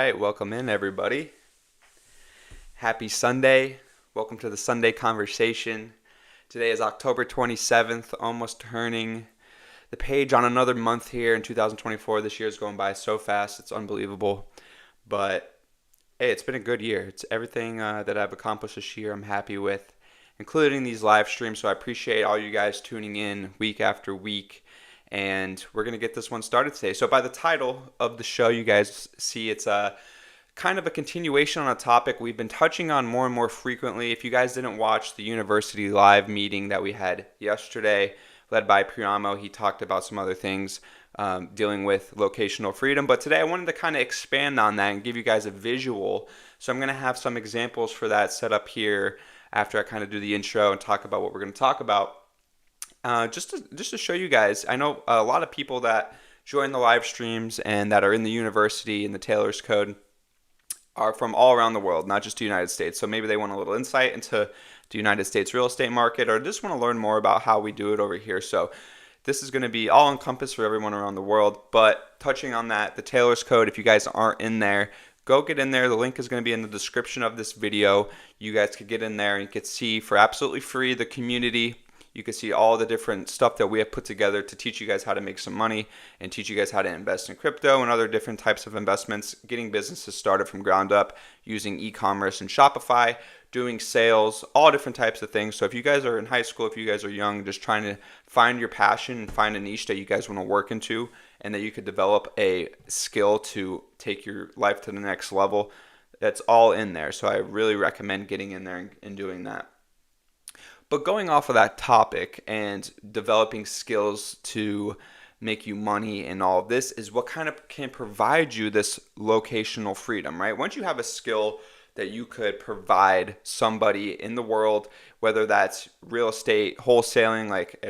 right, welcome in everybody. Happy Sunday. Welcome to the Sunday Conversation. Today is October 27th, almost turning the page on another month here in 2024. This year is going by so fast, it's unbelievable. But hey, it's been a good year. It's everything that I've accomplished this year I'm happy with, including these live streams. So I appreciate all you guys tuning in week after week. And we're going to get this one started today. So by the title of the show, you guys see it's kind of a continuation on a topic we've been touching on more and more frequently. If you guys didn't watch the university live meeting that we had yesterday, led by Priamo, he talked about some other things dealing with locational freedom. But today I wanted to kind of expand on that and give you guys a visual. So I'm going to have some examples for that set up here after I kind of do the intro and talk about what we're going to talk about. Just to show you guys, I know a lot of people that join the live streams and that are in the university in the Taylor's Code are from all around the world, not just the United States. So maybe they want a little insight into the United States real estate market, or just want to learn more about how we do it over here. So this is going to be all encompassed for everyone around the world. But touching on that, the Taylor's Code, if you guys aren't in there, go get in there. The link is going to be in the description of this video. You guys could get in there and you could see for absolutely free the community. You can see all the different stuff that we have put together to teach you guys how to make some money and teach you guys how to invest in crypto and other different types of investments, getting businesses started from ground up using e-commerce and Shopify, doing sales, all different types of things. So if you guys are in high school, if you guys are young, just trying to find your passion and find a niche that you guys want to work into and that you could develop a skill to take your life to the next level, that's all in there. So I really recommend getting in there and doing that. But going off of that topic and developing skills to make you money and all of this is what kind of can provide you this locational freedom, right? Once you have a skill that you could provide somebody in the world, whether that's real estate wholesaling like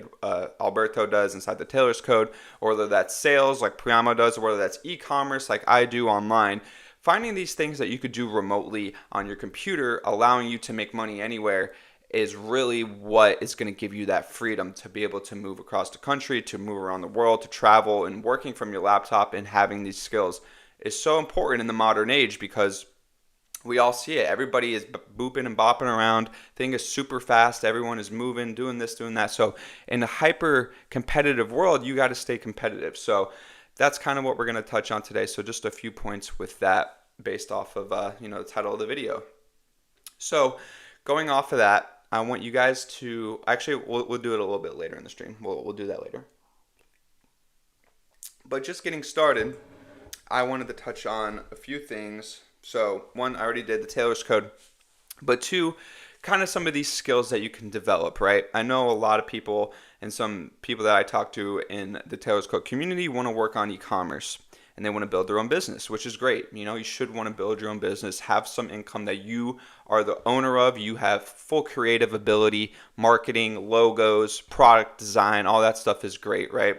Alberto does inside the Taylor's Code, or whether that's sales like Priamo does, or whether that's e-commerce like I do online, finding these things that you could do remotely on your computer, allowing you to make money anywhere, is really what is going to give you that freedom to be able to move across the country, to move around the world, to travel, and working from your laptop and having these skills is so important in the modern age because we all see it. Everybody is booping and bopping around. Thing is super fast. Everyone is moving, doing this, doing that. So in a hyper competitive world, you got to stay competitive. So that's kind of what we're going to touch on today. So just a few points with that based off of the title of the video. So going off of that, I want you guys to, actually, we'll do it a little bit later in the stream. We'll do that later. But just getting started, I wanted to touch on a few things. So one, I already did the Taylor's Code. But two, kind of some of these skills that you can develop, right? I know a lot of people and some people that I talk to in the Taylor's Code community want to work on e-commerce. And they want to build their own business, which is great. You should want to build your own business, have some income that you are the owner of. You have full creative ability, marketing, logos, product design, all that stuff is great, right?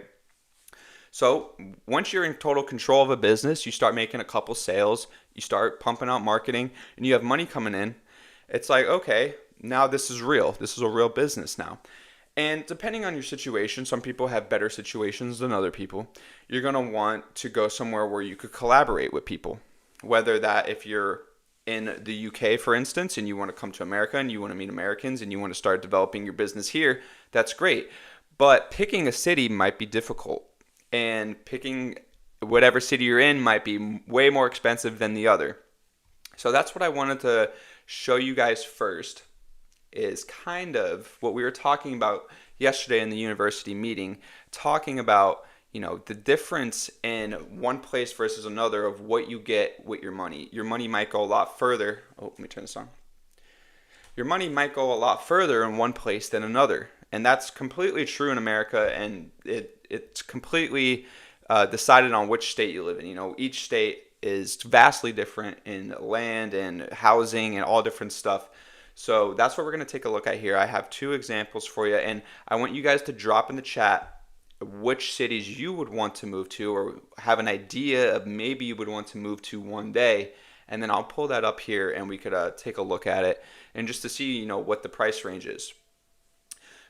So once you're in total control of a business, you start making a couple sales, you start pumping out marketing, and you have money coming in. It's like, okay, now this is real. This is a real business now. And depending on your situation, some people have better situations than other people. You're going to want to go somewhere where you could collaborate with people. Whether that if you're in the UK, for instance, and you want to come to America and you want to meet Americans and you want to start developing your business here, that's great. But picking a city might be difficult. And picking whatever city you're in might be way more expensive than the other. So that's what I wanted to show you guys first. Is kind of what we were talking about yesterday in the university meeting, talking about, the difference in one place versus another of what you get with your money. Your money might go a lot further. Oh, let me turn this on. Your money might go a lot further in one place than another. And that's completely true in America, and it's completely decided on which state you live in. Each state is vastly different in land and housing and all different stuff. So that's what we're going to take a look at here. I have two examples for you, and I want you guys to drop in the chat which cities you would want to move to or have an idea of maybe you would want to move to one day, and then I'll pull that up here and we could take a look at it and just to see, what the price range is.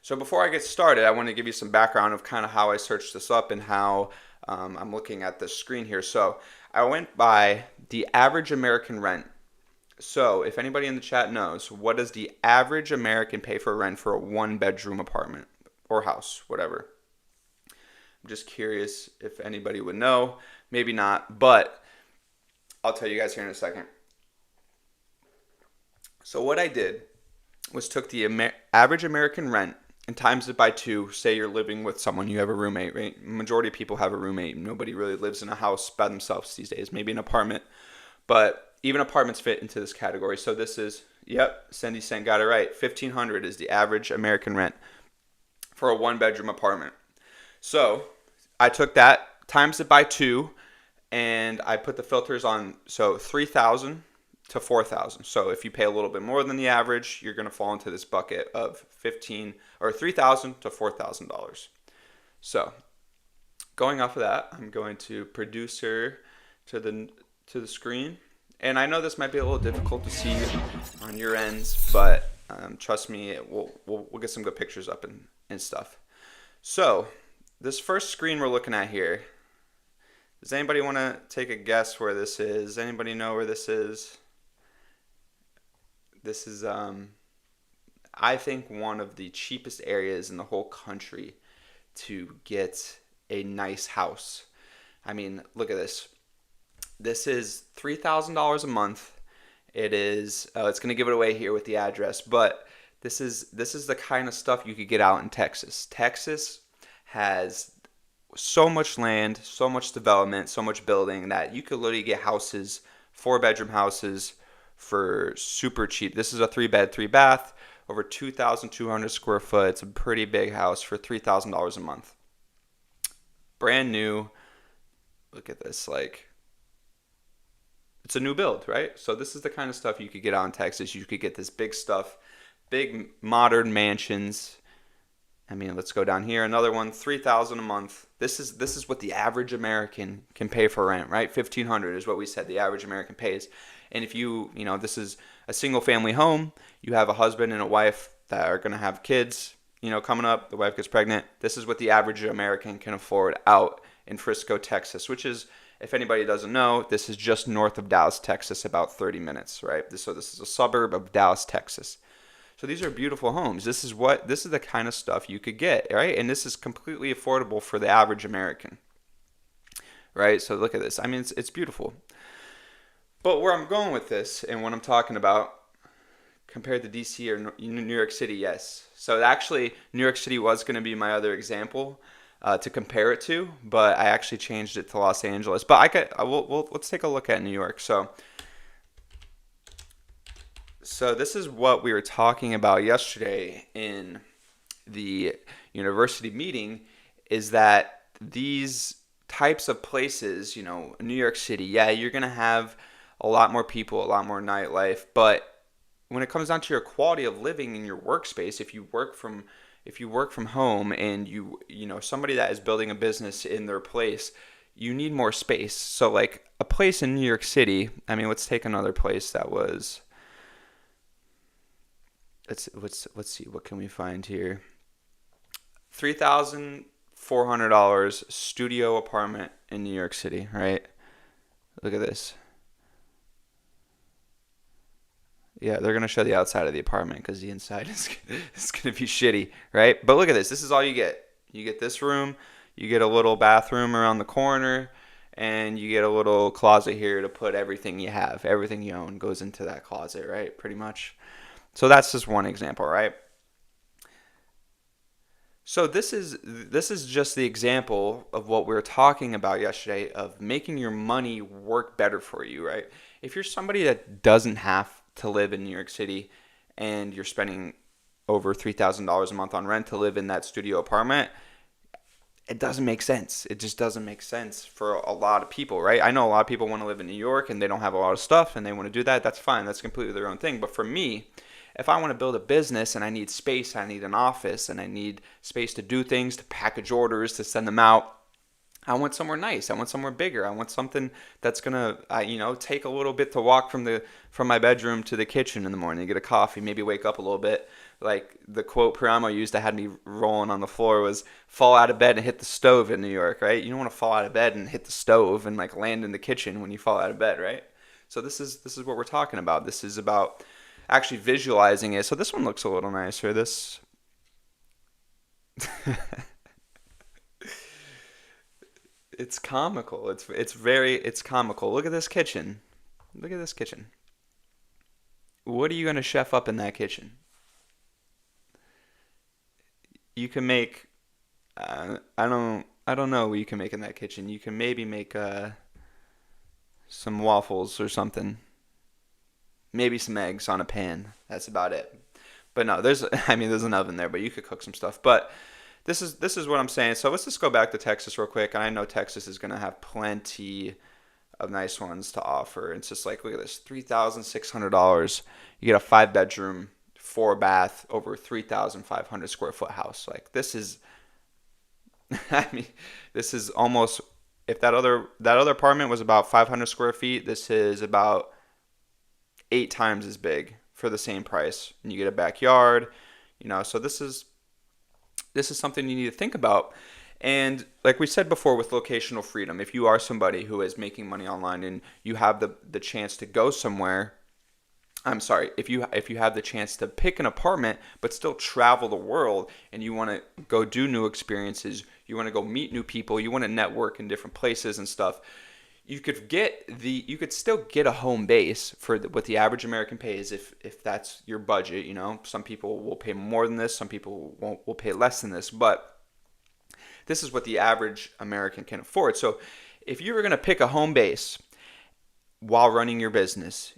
So before I get started, I want to give you some background of kind of how I searched this up and how I'm looking at the screen here. So I went by the average American rent. So if anybody in the chat knows, what does the average American pay for rent for a one-bedroom apartment or house, whatever? I'm just curious if anybody would know. Maybe not, but I'll tell you guys here in a second. So what I did was took the average American rent and times it by 2. Say you're living with someone, you have a roommate, right? Majority of people have a roommate. Nobody really lives in a house by themselves these days, maybe an apartment. But even apartments fit into this category. So this is, yep, Cindy Cent got it right. $1,500 is the average American rent for a one-bedroom apartment. So I took that, times it by 2, and I put the filters on, so 3,000 to 4,000. So if you pay a little bit more than the average, you're going to fall into this bucket of $3,000 to $4,000. So going off of that, I'm going to producer to the screen. And I know this might be a little difficult to see on your ends, but trust me, we'll get some good pictures up and stuff. So this first screen we're looking at here, does anybody want to take a guess where this is? Anybody know where this is? This is, I think, one of the cheapest areas in the whole country to get a nice house. I mean, look at this. This is $3,000 a month. It is, it's going to give it away here with the address, but this is the kind of stuff you could get out in Texas. Texas has so much land, so much development, so much building that you could literally get houses, 4-bedroom houses for super cheap. This is a 3-bed, 3-bath, over 2,200 square foot. It's a pretty big house for $3,000 a month. Brand new. Look at this, like, it's a new build, right? So this is the kind of stuff you could get out in Texas. You could get this big stuff, big modern mansions. I mean, let's go down here. Another one, $3,000 a month. This is what the average American can pay for rent, right? $1,500 is what we said the average American pays. And if this is a single family home, you have a husband and a wife that are going to have kids, coming up, the wife gets pregnant. This is what the average American can afford out in Frisco, Texas, which is, if anybody doesn't know, this is just north of Dallas, Texas, about 30 minutes, right? So this is a suburb of Dallas, Texas. So these are beautiful homes. This is the kind of stuff you could get, right? And this is completely affordable for the average American, right? So look at this. I mean, it's beautiful. But where I'm going with this and what I'm talking about compared to DC or New York City, yes. So actually, New York City was going to be my other example to compare it to, but I actually changed it to Los Angeles. But let's take a look at New York. So this is what we were talking about yesterday in the university meeting, is that these types of places, New York City, yeah, you're going to have a lot more people, a lot more nightlife, but when it comes down to your quality of living in your workspace, if you work from home and somebody that is building a business in their place, you need more space. So like a place in New York City, I mean, let's take another place that was, let's see, what can we find here? $3,400 studio apartment in New York City, right? Look at this. Yeah, they're going to show the outside of the apartment because the inside is going to be shitty, right? But look at this. This is all you get. You get this room, you get a little bathroom around the corner, and you get a little closet here to put everything you have. Everything you own goes into that closet, right? Pretty much. So that's just one example, right? So this is just the example of what we were talking about yesterday of making your money work better for you, right? If you're somebody that doesn't have to live in New York City and you're spending over $3,000 a month on rent to live in that studio apartment, it doesn't make sense. It just doesn't make sense for a lot of people, right? I know a lot of people want to live in New York and they don't have a lot of stuff and they want to do that. That's fine. That's completely their own thing. But for me, if I want to build a business and I need space, I need an office, and I need space to do things, to package orders, to send them out, I want somewhere nice. I want somewhere bigger. I want something that's gonna, take a little bit to walk from my bedroom to the kitchen in the morning, get a coffee, maybe wake up a little bit. Like the quote Priamo used that had me rolling on the floor was, "Fall out of bed and hit the stove" in New York, right? You don't want to fall out of bed and hit the stove and like land in the kitchen when you fall out of bed, right? So this is what we're talking about. This is about actually visualizing it. So this one looks a little nicer. This. It's comical. It's comical. Look at this kitchen. Look at this kitchen. What are you gonna chef up in that kitchen? You can make. I don't know what you can make in that kitchen. You can maybe make some waffles or something. Maybe some eggs on a pan. That's about it. But no, there's I mean there's an oven there, but you could cook some stuff. But this is what I'm saying. So let's just go back to Texas real quick. And I know Texas is gonna have plenty of nice ones to offer. It's just like, look at this, $3,600. You get a 5 bedroom, 4 bath, over 3,500 square foot house. Like this is, I mean, this is almost, if that other apartment was about 500 square feet, this is about 8 times as big for the same price. And you get a backyard, so this is something you need to think about. And like we said before with locational freedom, if you are somebody who is making money online and you have the chance to go somewhere, I'm sorry, if you have the chance to pick an apartment but still travel the world and you want to go do new experiences, you want to go meet new people, you want to network in different places and stuff, you could still get a home base for what the average American pays if that's your budget. Some people will pay more than this, some people will pay less than this, but this is what the average American can afford. So if you were going to pick a home base while running your business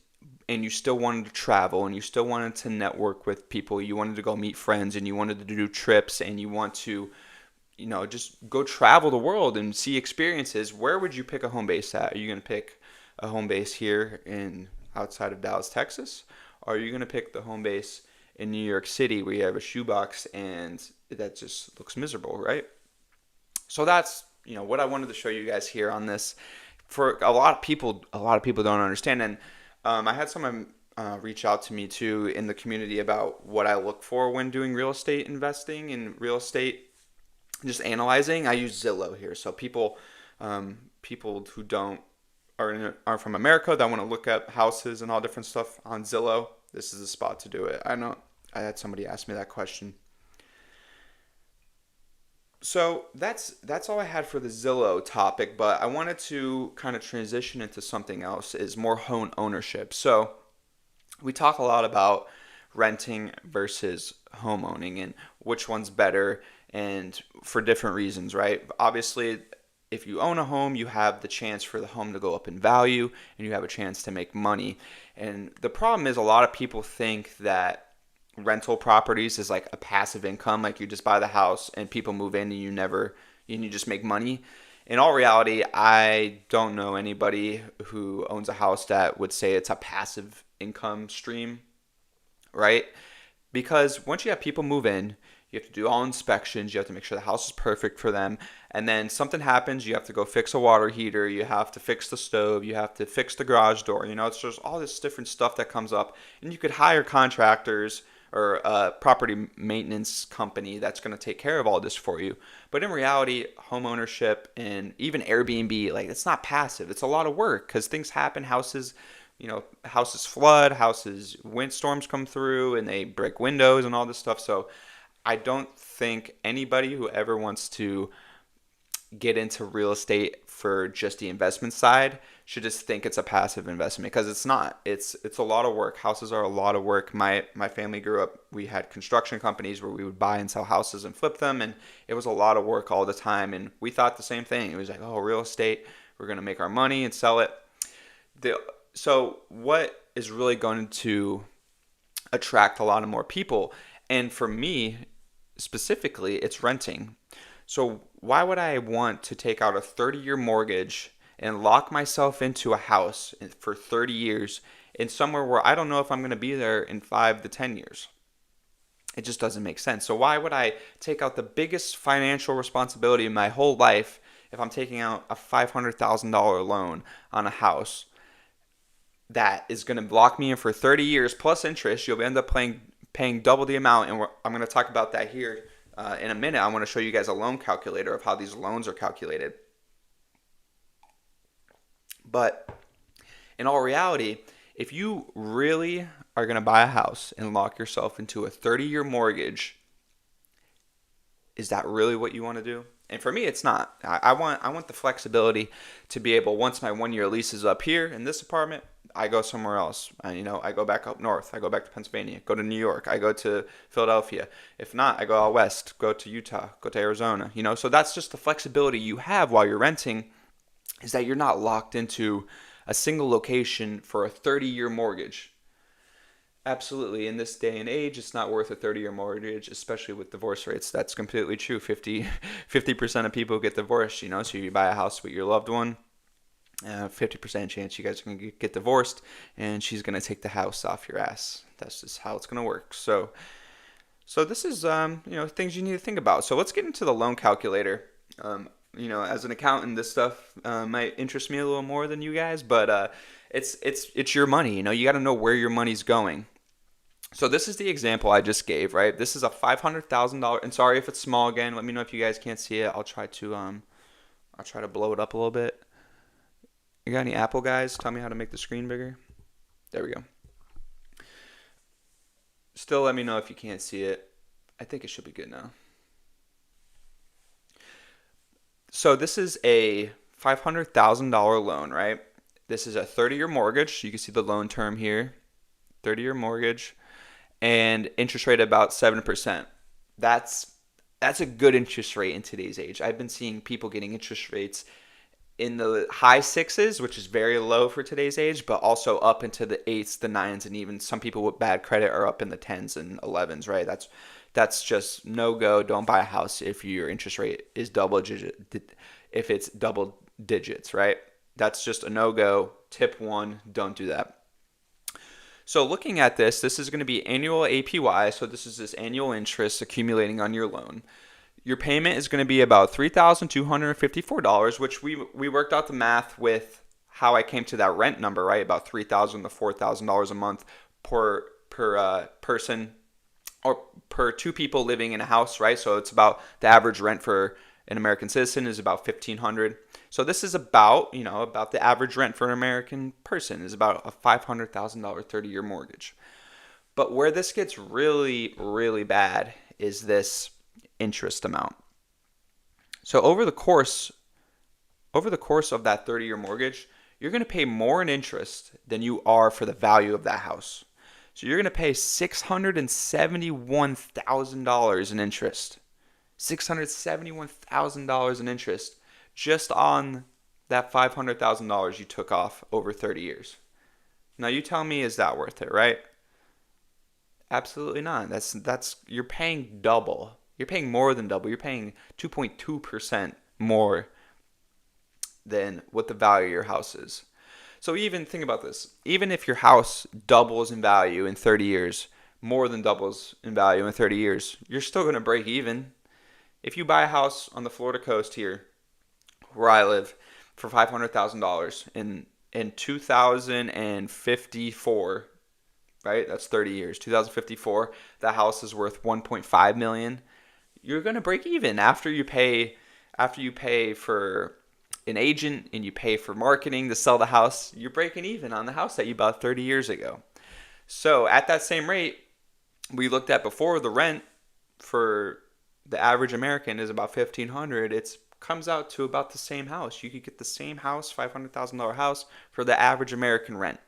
and you still wanted to travel and you still wanted to network with people, you wanted to go meet friends and you wanted to do trips and you want to, just go travel the world and see experiences, where would you pick a home base at? Are you going to pick a home base here in outside of Dallas, Texas? Or are you going to pick the home base in New York City where you have a shoebox and that just looks miserable, right? So that's what I wanted to show you guys here on this. For a lot of people don't understand, and I had someone reach out to me too in the community about what I look for when doing real estate investing and real estate just analyzing. I use Zillow here, so people who aren't from America that want to look at houses and all different stuff on Zillow, this is the spot to do it. I know I had somebody ask me that question. So that's all I had for the Zillow topic, but I wanted to kind of transition into something else, is more home ownership. So we talk a lot about renting versus home owning and which one's better and for different reasons, right? Obviously, if you own a home, you have the chance for the home to go up in value and you have a chance to make money. And the problem is a lot of people think that rental properties is like a passive income, like you just buy the house and people move in and you just make money. In all reality, I don't know anybody who owns a house that would say it's a passive income stream, right? Because once you have people move in, you have to do all inspections, you have to make sure the house is perfect for them, and then something happens, you have to go fix a water heater, you have to fix the stove, you have to fix the garage door, it's just all this different stuff that comes up, and you could hire contractors or a property maintenance company that's going to take care of all this for you. But in reality, home ownership and even Airbnb, like, it's not passive. It's a lot of work because things happen. Houses flood, windstorms come through and they break windows and all this stuff. So I don't think anybody who ever wants to get into real estate for just the investment side should just think it's a passive investment, because it's not. It's a lot of work. Houses are a lot of work. My family grew up, we had construction companies where we would buy and sell houses and flip them, and it was a lot of work all the time, and we thought the same thing. It was like, oh, real estate, we're going to make our money and sell it. So what is really going to attract a lot of more people? And for me specifically, it's renting. So why would I want to take out a 30-year mortgage and lock myself into a house for 30 years in somewhere where I don't know if I'm going to be there in 5 to 10 years? It just doesn't make sense. So why would I take out the biggest financial responsibility in my whole life if I'm taking out a $500,000 loan on a house that is going to lock me in for 30 years plus interest, you'll end up paying double the amount. And I'm going to talk about that here in a minute. I want to show you guys a loan calculator of how these loans are calculated. But in all reality, if you really are going to buy a house and lock yourself into a 30-year mortgage, is that really what you want to do? And for me, it's not. I want the flexibility to be able, once my 1-year lease is up here in this apartment, I go somewhere else. I go back up north. I go back to Pennsylvania. Go to New York. I go to Philadelphia. If not, I go out west. Go to Utah. Go to Arizona. So that's just the flexibility you have while you're renting, is that you're not locked into a single location for a 30-year mortgage. Absolutely. In this day and age, it's not worth a 30-year mortgage, especially with divorce rates. That's completely true. 50% of people get divorced, so you buy a house with your loved one, 50% chance you guys are going to get divorced, and she's going to take the house off your ass. That's just how it's going to work. So this is, things you need to think about. So let's get into the loan calculator. As an accountant, this stuff might interest me a little more than you guys, but it's your money. You got to know where your money's going. So this is the example I just gave, right? This is a $500,000, and sorry if it's small again. Let me know if you guys can't see it. I'll try to blow it up a little bit. You got any Apple guys? Tell me how to make the screen bigger. There we go. Still, let me know if you can't see it. I think it should be good now. So this is a $500,000 loan, right? This is a 30-year mortgage. You can see the loan term here, 30-year mortgage, and interest rate about 7%. That's a good interest rate in today's age. I've been seeing people getting interest rates in the high sixes, which is very low for today's age, but also up into the 8s, the 9s, and even some people with bad credit are up in the 10s and 11s, right? That's just no go. Don't buy a house if your interest rate is if it's double digits, right? That's just a no go. Tip 1, don't do that. So looking at this is going to be annual APY. So this is annual interest accumulating on your loan. Your payment is going to be about $3,254, which we worked out the math with how I came to that rent number, right? About $3,000 to $4,000 a month per person, or per 2 people living in a house, right? So it's about the average rent for an American citizen is about $1,500. So this is about the average rent for an American person is about a $500,000 30-year mortgage. But where this gets really, really bad is this interest amount. So over the course of that 30-year mortgage, you're going to pay more in interest than you are for the value of that house. So you're going to pay $671,000 in interest. $671,000 in interest just on that $500,000 you took off over 30 years. Now you tell me, is that worth it, right? Absolutely not. That's you're paying double. You're paying more than double. You're paying 2.2% more than what the value of your house is. So even think about this. Even if your house doubles in value in 30 years, more than doubles in value in 30 years, you're still going to break even. If you buy a house on the Florida coast here, where I live, for $500,000 in 2054, right? That's 30 years. 2054, the house is worth $1.5 million. You're going to break even after you pay for an agent and you pay for marketing to sell the house. You're breaking even on the house that you bought 30 years ago. So at that same rate we looked at before, the rent for the average American is about $1,500. It comes out to about the same house. You could get the same house, $500,000 house, for the average American rent.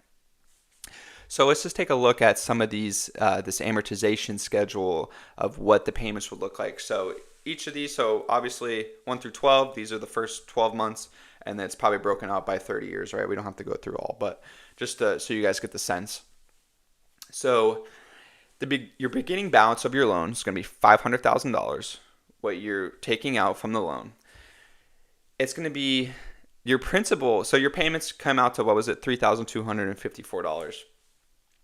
So let's just take a look at some of these, this amortization schedule of what the payments would look like. So each of these, so obviously 1 through 12, these are the first 12 months, and then it's probably broken out by 30 years, right? We don't have to go through all, but just so you guys get the sense. So your beginning balance of your loan is going to be $500,000, what you're taking out from the loan. It's going to be your principal. So your payments come out to, $3,254.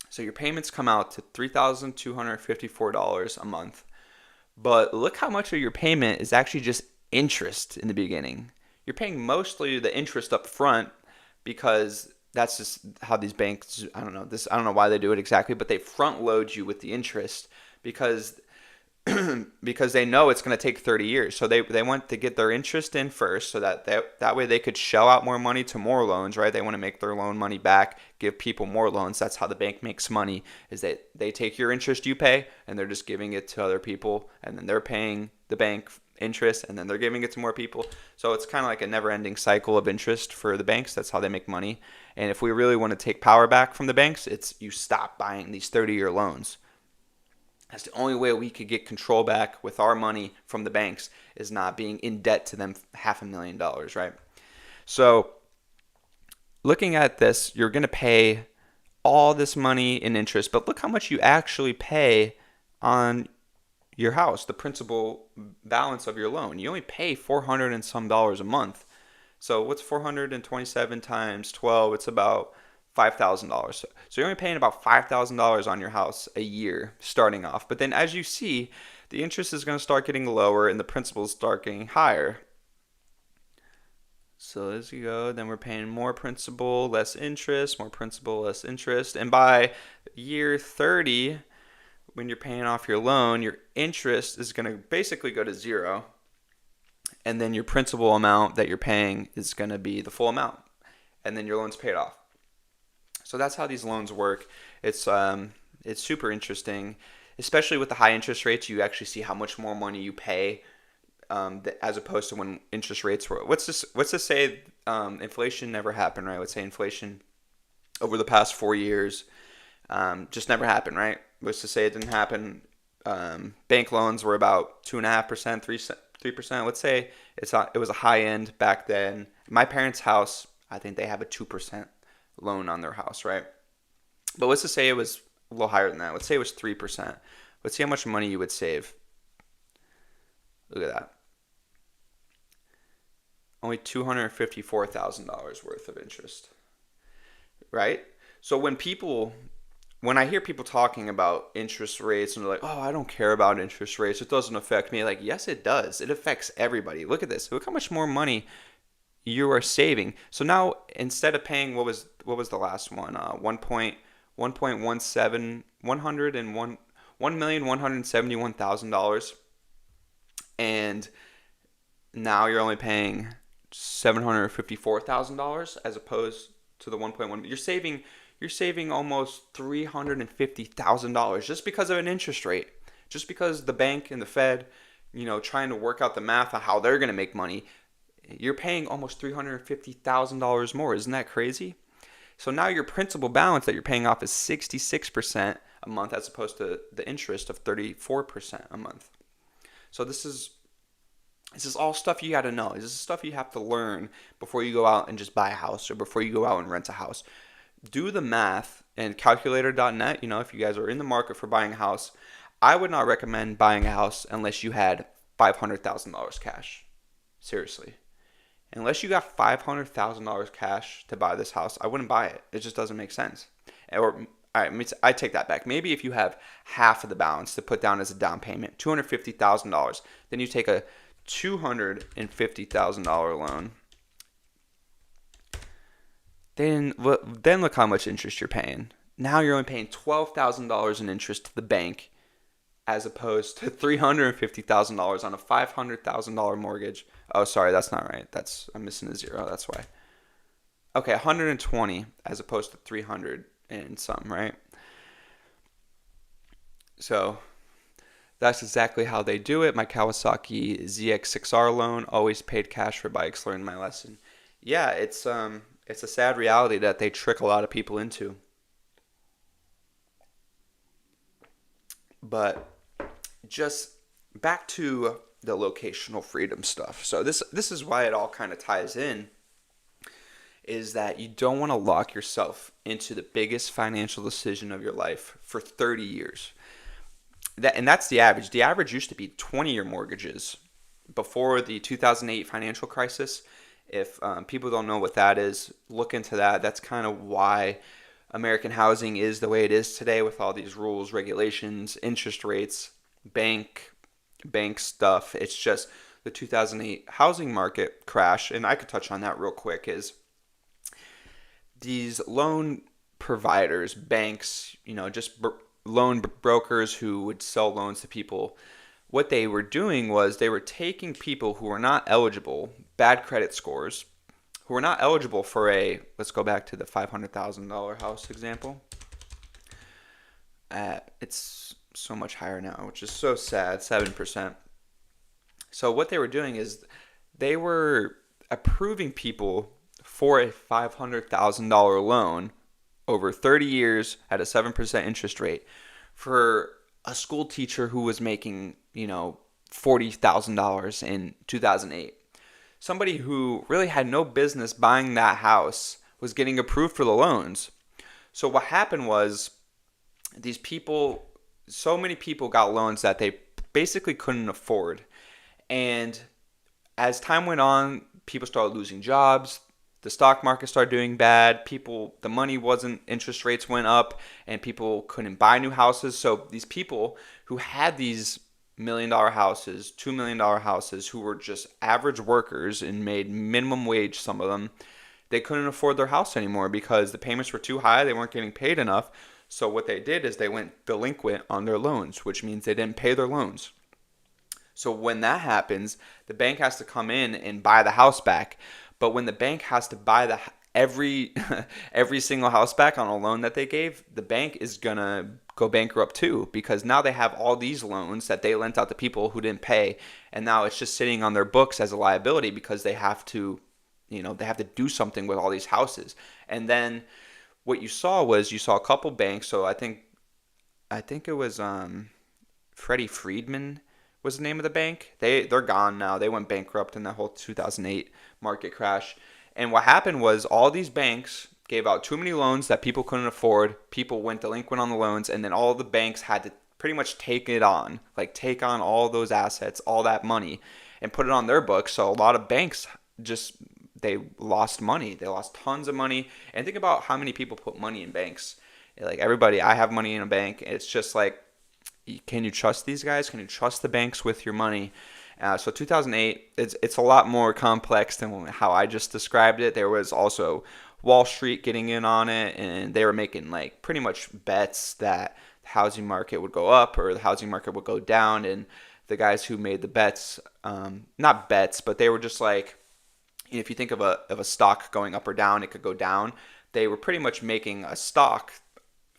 So your payments come out to $3,254 a month. But look how much of your payment is actually just interest in the beginning. you're paying mostly the interest up front because that's just how these banks, I don't know why they do it exactly, but they front load you with the interest because because they know it's going to take 30 years. So they want to get their interest in first so that way they could shell out more money to more loans, right? They want to make their loan money back, give people more loans. That's how the bank makes money, is that they take your interest you pay and they're just giving it to other people, and then they're paying the bank interest and then they're giving it to more people. So it's kind of like a never-ending cycle of interest for the banks. That's how they make money. And if we really want to take power back from the banks, it's you stop buying these 30-year loans. That's the only way we could get control back with our money from the banks, is not being in debt to them $500,000, right? So looking at this, you're going to pay all this money in interest, but look how much you actually pay on your house, the principal balance of your loan. You only pay $400 and some a month. So what's 427 times 12? It's about $5,000. So you're only paying about $5,000 on your house a year starting off. But then as you see, the interest is going to start getting lower and the principals start getting higher. So as you go, then we're paying more principal, less interest, more principal, less interest. And by year 30, when you're paying off your loan, your interest is going to basically go to zero. And then your principal amount that you're paying is going to be the full amount. And then your loan's paid off. So that's how these loans work. It's super interesting, especially with the high interest rates. You actually see how much more money you pay, as opposed to when interest rates were. What's this say? Inflation never happened, right? Let's say inflation over the past 4 years just never happened, right? Let's just say it didn't happen. Bank loans were about 2.5%, 3%. Let's say it was a high end back then. My parents' house, I think they have a 2% loan on their house, right? But let's just say it was a little higher than that. Let's say it was 3%. Let's see how much money you would save. Look at that. Only $254,000 worth of interest, right? So when I hear people talking about interest rates and they're like, oh, I don't care about interest rates, it doesn't affect me. Like, yes, it does. It affects everybody. Look at this. Look how much more money you are saving. So now instead of paying what was the last one? 1,171,000, and now you're only paying $754,000 as opposed to the 1.1. You're saving almost $350,000 just because of an interest rate. Just because the bank and the Fed, trying to work out the math on how they're going to make money. You're paying almost $350,000 more. Isn't that crazy? So now your principal balance that you're paying off is 66% a month as opposed to the interest of 34% a month. So this is all stuff you got to know. This is stuff you have to learn before you go out and just buy a house or before you go out and rent a house. Do the math, and calculator.net, if you guys are in the market for buying a house, I would not recommend buying a house unless you had $500,000 cash. Seriously. Unless you got $500,000 cash to buy this house, I wouldn't buy it. It just doesn't make sense. Or, all right, I take that back. Maybe if you have half of the balance to put down as a down payment, $250,000, then you take a $250,000 loan. Then look how much interest you're paying. Now you're only paying $12,000 in interest to the bank, as opposed to $350,000 on a $500,000 mortgage. Oh, sorry, that's not right. I'm missing a zero. That's why. Okay, 120 as opposed to 300 and some, right? So that's exactly how they do it. My Kawasaki ZX6R loan, always paid cash for bikes. Learned my lesson. Yeah, it's a sad reality that they trick a lot of people into. But just back to the locational freedom stuff. So this is why it all kind of ties in, is that you don't want to lock yourself into the biggest financial decision of your life for 30 years. That's the average. The average used to be 20-year mortgages before the 2008 financial crisis. If people don't know what that is, look into that. That's kind of why American housing is the way it is today, with all these rules, regulations, interest rates, bank stuff. It's just the 2008 housing market crash, and I could touch on that real quick, is these loan providers, banks, just loan brokers who would sell loans to people. What they were doing was they were taking people who were not eligible, bad credit scores, who were not eligible for let's go back to the $500,000 house example. It's so much higher now, which is so sad, 7%. So what they were doing is they were approving people for a $500,000 loan over 30 years at a 7% interest rate for a school teacher who was making, $40,000 in 2008. Somebody who really had no business buying that house was getting approved for the loans. So what happened was so many people got loans that they basically couldn't afford. And as time went on, people started losing jobs. The stock market started doing bad. The money wasn't, interest rates went up, and people couldn't buy new houses. So these people who had these $1 million houses, $2 million houses, who were just average workers and made minimum wage, some of them, they couldn't afford their house anymore because the payments were too high. They weren't getting paid enough. So what they did is they went delinquent on their loans, which means they didn't pay their loans. So when that happens, the bank has to come in and buy the house back. But when the bank has to buy every single house back on a loan that they gave, the bank is going to go bankrupt too, because now they have all these loans that they lent out to people who didn't pay, and now it's just sitting on their books as a liability because they have to do something with all these houses. And then what you saw a couple banks. So I think it was Freddie Friedman was the name of the bank. They're gone now. They went bankrupt in the whole 2008 market crash. And what happened was all these banks gave out too many loans that people couldn't afford. People went delinquent on the loans, and then all the banks had to pretty much take on all those assets, all that money, and put it on their books. So a lot of banks they lost money. They lost tons of money. And think about how many people put money in banks. Like everybody, I have money in a bank. It's just like, can you trust these guys? Can you trust the banks with your money? So 2008, it's a lot more complex than how I just described it. There was also Wall Street getting in on it, and they were making like pretty much bets that the housing market would go up or the housing market would go down. And the guys who made the bets, not bets, but they were just like, if you think of a stock going up or down, it could go down. They were pretty much making a stock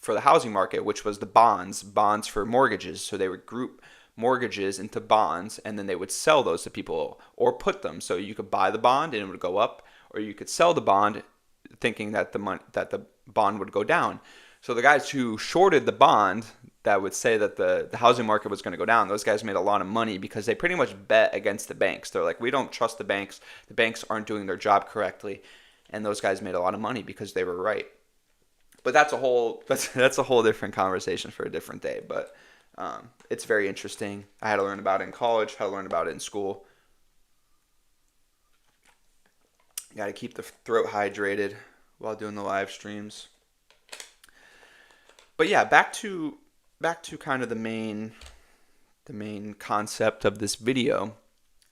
for the housing market, which was the bonds for mortgages. So they would group mortgages into bonds, and then they would sell those to people or put them. So you could buy the bond and it would go up, or you could sell the bond thinking that the bond would go down. So the guys who shorted the bond that would say that the housing market was going to go down, those guys made a lot of money because they pretty much bet against the banks. They're like, we don't trust the banks. The banks aren't doing their job correctly. And those guys made a lot of money because they were right. But that's a whole different conversation for a different day. But it's very interesting. I had to learn about it in college. I had to learn about it in school. You got to keep the throat hydrated while doing the live streams. But yeah, back to kind of the main concept of this video.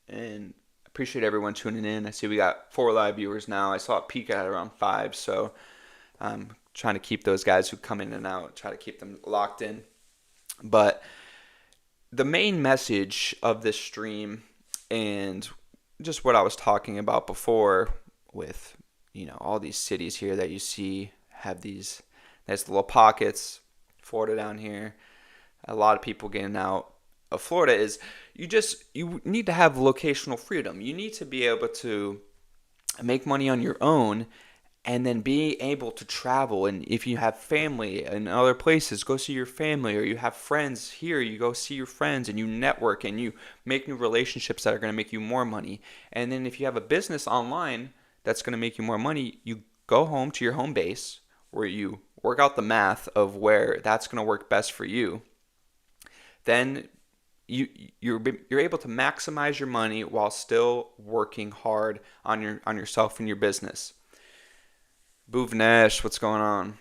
And I appreciate everyone tuning in. I see we got 4 live viewers now. I saw it peak at around 5, so I'm trying to keep those guys who come in and out, try to keep them locked in. But the main message of this stream, and just what I was talking about before with, all these cities here that you see have these nice little pockets, Florida down here, a lot of people getting out of Florida, is you need to have locational freedom. You need to be able to make money on your own and then be able to travel. And if you have family in other places, go see your family, or you have friends here, you go see your friends, and you network and you make new relationships that are going to make you more money. And then if you have a business online that's going to make you more money, you go home to your home base where you work out the math of where that's going to work best for you. Then you're able to maximize your money while still working hard on yourself and your business. Bhuvnesh, what's going on?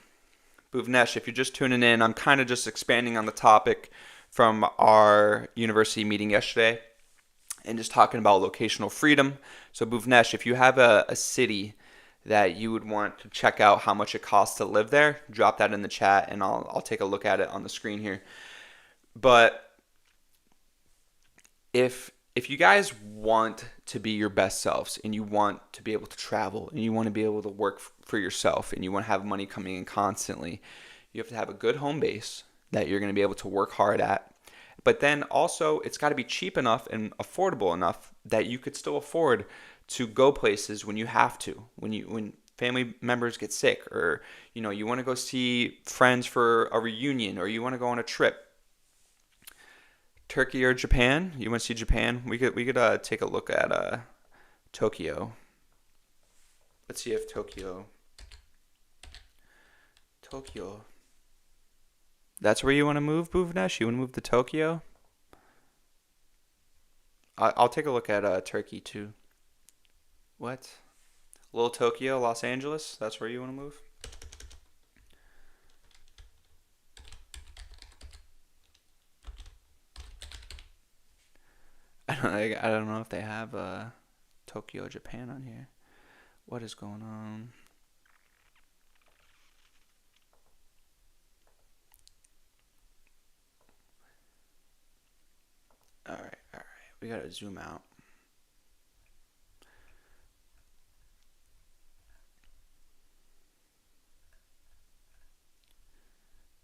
Bhuvnesh, if you're just tuning in, I'm kind of just expanding on the topic from our university meeting yesterday. and just talking about locational freedom. So Bhuvnesh, if you have a city that you would want to check out how much it costs to live there, drop that in the chat and I'll take a look at it on the screen here. But if you guys want to be your best selves and you want to be able to travel and you want to be able to work for yourself and you want to have money coming in constantly, you have to have a good home base that you're going to be able to work hard at. But then also it's got to be cheap enough and affordable enough that you could still afford to go places when you have to, when family members get sick, or you want to go see friends for a reunion, or you want to go on a trip. Turkey or Japan? You want to see Japan? We could take a look at Tokyo. Let's see if Tokyo. That's where you want to move, Bhuvnesh? You want to move to Tokyo? I'll take a look at Turkey too. What? Little Tokyo, Los Angeles? That's where you want to move? I don't know if they have Tokyo, Japan on here. What is going on? All right. We gotta zoom out.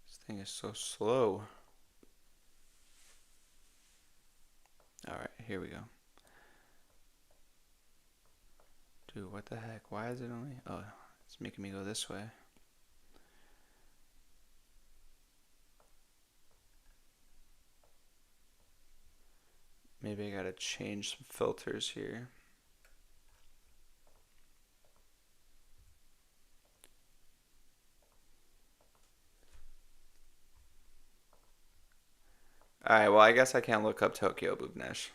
This thing is so slow. All right, here we go. Dude, what the heck? Why is it only... Oh, it's making me go this way. Maybe I gotta change some filters here. All right, well, I guess I can't look up Tokyo, Bhuvnesh.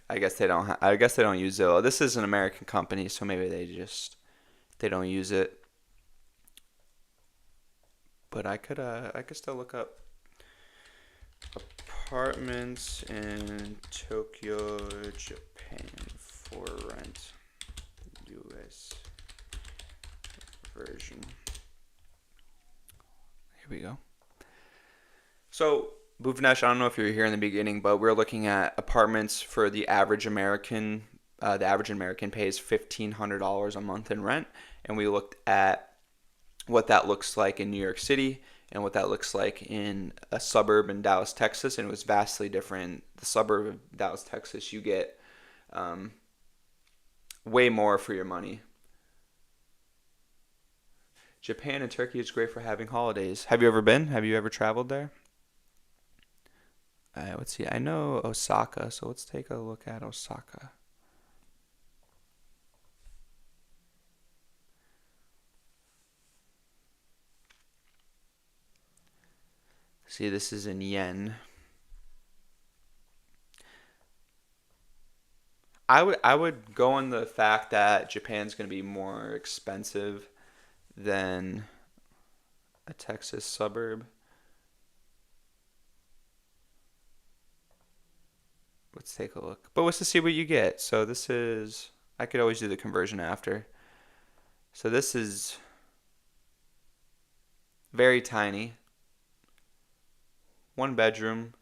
I guess they don't. I guess they don't use Zillow. This is an American company, so maybe they don't use it. But I could still look up apartments in Tokyo, Japan for rent. U.S. version. Here we go. So, Bhuvnesh, I don't know if you were here in the beginning, but we're looking at apartments for the average American. The average American pays $1,500 a month in rent, and we looked at what that looks like in New York City and what that looks like in a suburb in Dallas, Texas, and it was vastly different. The suburb of Dallas, Texas, you get way more for your money. Japan and Turkey is great for having holidays. Have you ever been? Have you ever traveled there? Let's see. I know Osaka, so let's take a look at Osaka. See, this is in yen. I would go on the fact that Japan's going to be more expensive than a Texas suburb. Let's take a look. But let's just see what you get. So this is, I could always do the conversion after. So this is very tiny. 1 bedroom,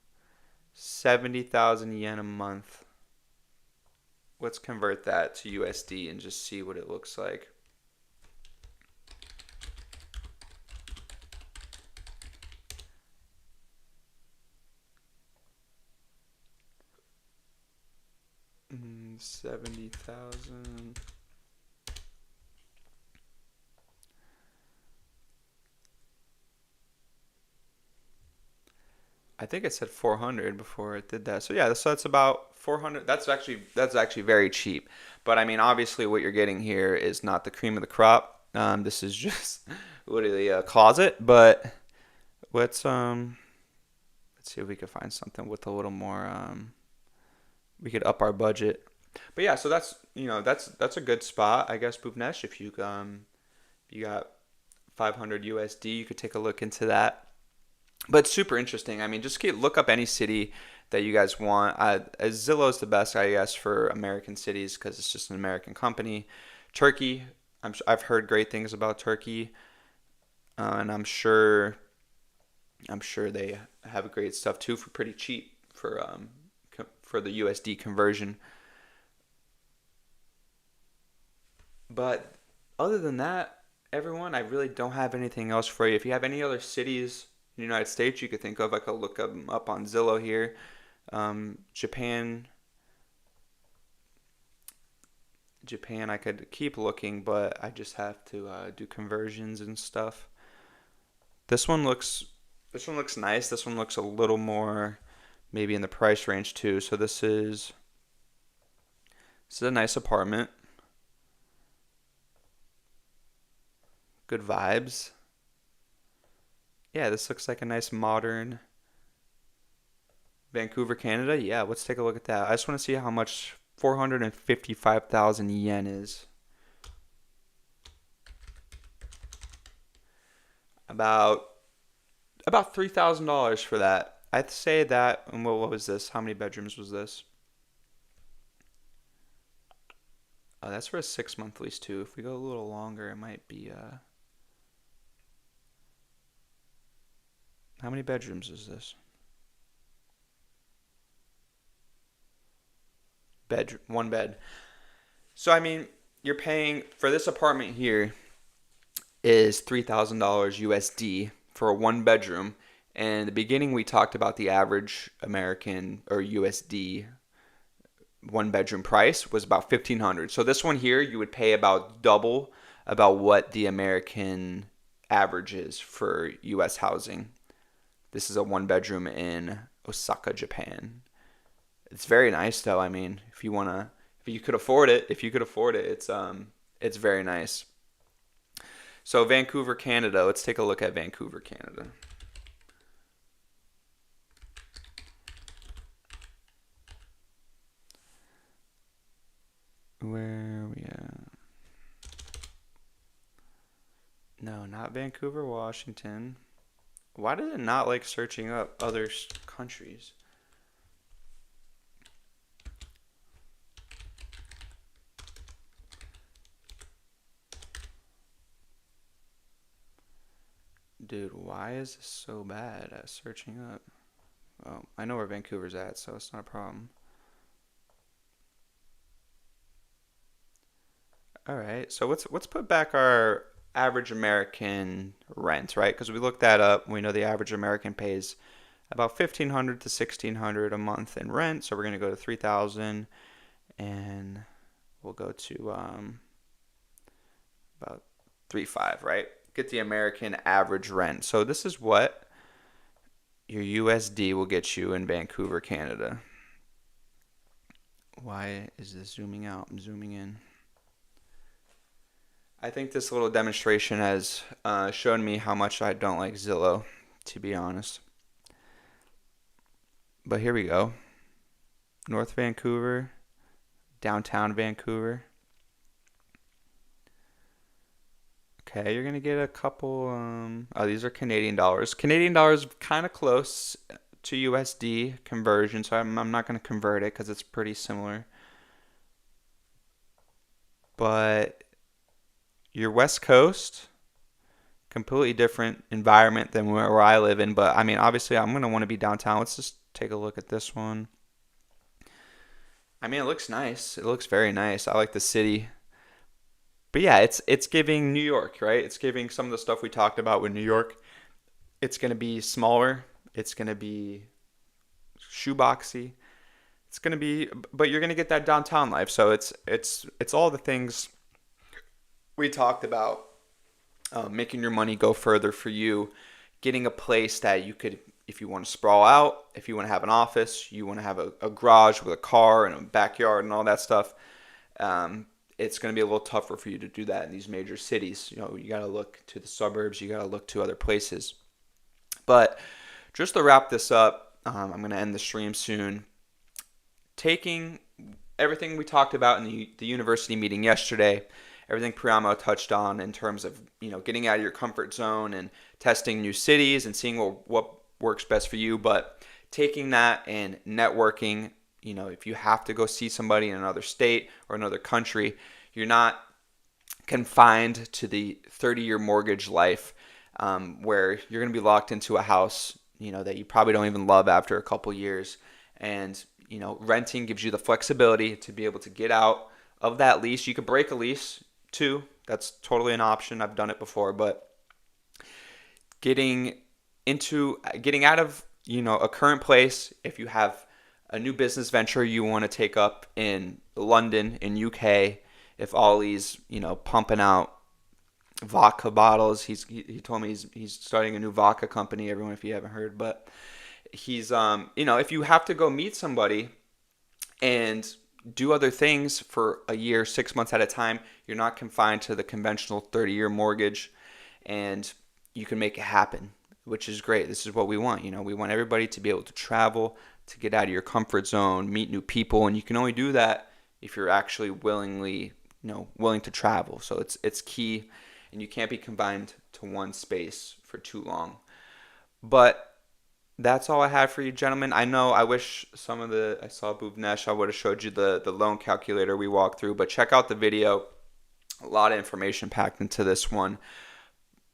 70,000 yen a month. Let's convert that to USD and just see what it looks like. Mm, 70,000. I think it said 400 before it did that. So yeah, so that's about 400. That's actually very cheap. But I mean, obviously, what you're getting here is not the cream of the crop. This is just literally a closet. But let's let's see if we can find something with a little more. We could up our budget. But yeah, so that's a good spot, I guess, Bhuvnesh. If you got 500 USD, you could take a look into that. But it's super interesting. I mean, just look up any city that you guys want. Zillow's the best, I guess, for American cities because it's just an American company. Turkey, I've heard great things about Turkey, and I'm sure they have great stuff too for pretty cheap for the USD conversion. But other than that, everyone, I really don't have anything else for you. If you have any other cities in the United States you could think of, I could look them up on Zillow here. Japan, I could keep looking, but I just have to do conversions and stuff. This one looks, this one looks nice. This one looks a little more, maybe in the price range too. So this is a nice apartment. Good vibes. Yeah, this looks like a nice modern Vancouver, Canada. Yeah, let's take a look at that. I just want to see how much 455,000 yen is. About $3,000 for that. I'd say that. And what was this? How many bedrooms was this? Oh, that's for a 6 month lease too. If we go a little longer, it might be. How many bedrooms is this? Bedroom, one bed. So I mean, you're paying for this apartment here is $3,000 USD for a one bedroom. And in the beginning, we talked about the average American or USD one bedroom price was about 1,500. So this one here, you would pay about double about what the American average is for US housing. This is a one bedroom in Osaka, Japan. It's very nice though. I mean, if you could afford it, it's very nice. So Vancouver, Canada. Let's take a look at Vancouver, Canada. Where are we at? No, not Vancouver, Washington. Why does it not like searching up other countries? Dude, why is this so bad at searching up? Oh, I know where Vancouver's at, so it's not a problem. All right, so let's put back our average American rent, right? Because we looked that up. We know the average American pays about 1,500 to 1,600 a month in rent. So we're gonna go to 3,000, and we'll go to about 3,500, right? Get the American average rent. So this is what your USD will get you in Vancouver, Canada. Why is this zooming out? I'm zooming in. I think this little demonstration has shown me how much I don't like Zillow, to be honest. But here we go. North Vancouver, downtown Vancouver. Okay, you're gonna get a couple. Oh, these are Canadian dollars. Canadian dollars kind of close to USD conversion, so I'm not gonna convert it because it's pretty similar. But your West Coast, completely different environment than where I live in. But I mean, obviously, I'm gonna want to be downtown. Let's just take a look at this one. I mean, it looks nice. It looks very nice. I like the city. But yeah, it's giving New York, right? It's giving some of the stuff we talked about with New York. It's gonna be smaller. It's gonna be shoeboxy. It's gonna be, but you're gonna get that downtown life. So it's all the things we talked about. Making your money go further for you, getting a place that you could, if you want to sprawl out, if you want to have an office, you want to have a garage with a car and a backyard and all that stuff. It's going to be a little tougher for you to do that in these major cities. You know, you got to look to the suburbs, you got to look to other places. But just to wrap this up, I'm going to end the stream soon. Taking everything we talked about in the university meeting yesterday, everything Priamo touched on in terms of, you know, getting out of your comfort zone and testing new cities and seeing what works best for you, but taking that and networking, if you have to go see somebody in another state or another country, you're not confined to the 30-year mortgage life, where you're going to be locked into a house, that you probably don't even love after a couple years. And, renting gives you the flexibility to be able to get out of that lease. You could break a lease too. That's totally an option. I've done it before, but getting out of, a current place, if you have a new business venture you want to take up in London, in UK, if Ollie's, pumping out vodka bottles, he told me he's starting a new vodka company, everyone, if you haven't heard, but he's, if you have to go meet somebody and do other things for a year, 6 months at a time, you're not confined to the conventional 30-year mortgage, and you can make it happen, which is great. This is what we want. We want everybody to be able to travel, to get out of your comfort zone, meet new people, and you can only do that if you're actually willing to travel. So it's key, and you can't be confined to one space for too long. But that's all I have for you, gentlemen. I know I wish I saw Bhuvnesh, I would have showed you the loan calculator we walked through, but check out the video. A lot of information packed into this one.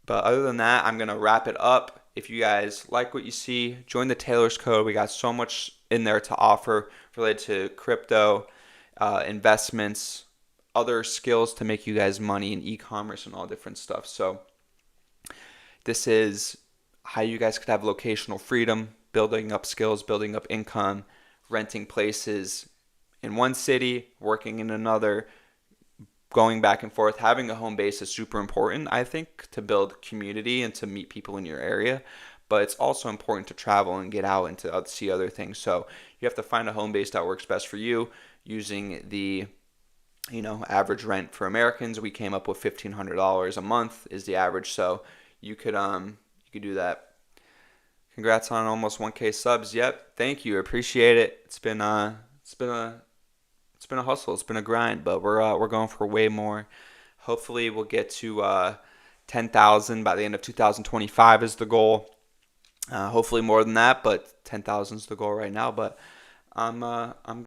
But other than that, I'm going to wrap it up. If you guys like what you see, join the Taylor's Code. We got so much in there to offer related to crypto, investments, other skills to make you guys money in e-commerce and all different stuff. So this is how you guys could have locational freedom, building up skills, building up income, renting places in one city, working in another, going back and forth. Having a home base is super important, I think, to build community and to meet people in your area. But it's also important to travel and get out and to see other things. So you have to find a home base that works best for you. Using the average rent for Americans, we came up with $1,500 a month is the average. So you could do that. Congrats on almost 1K subs. Yep, thank you. Appreciate it. It's been a hustle. It's been a grind, but we're going for way more. Hopefully, we'll get to 10,000 by the end of 2025 is the goal. Hopefully more than that, but 10,000 is the goal right now. But I'm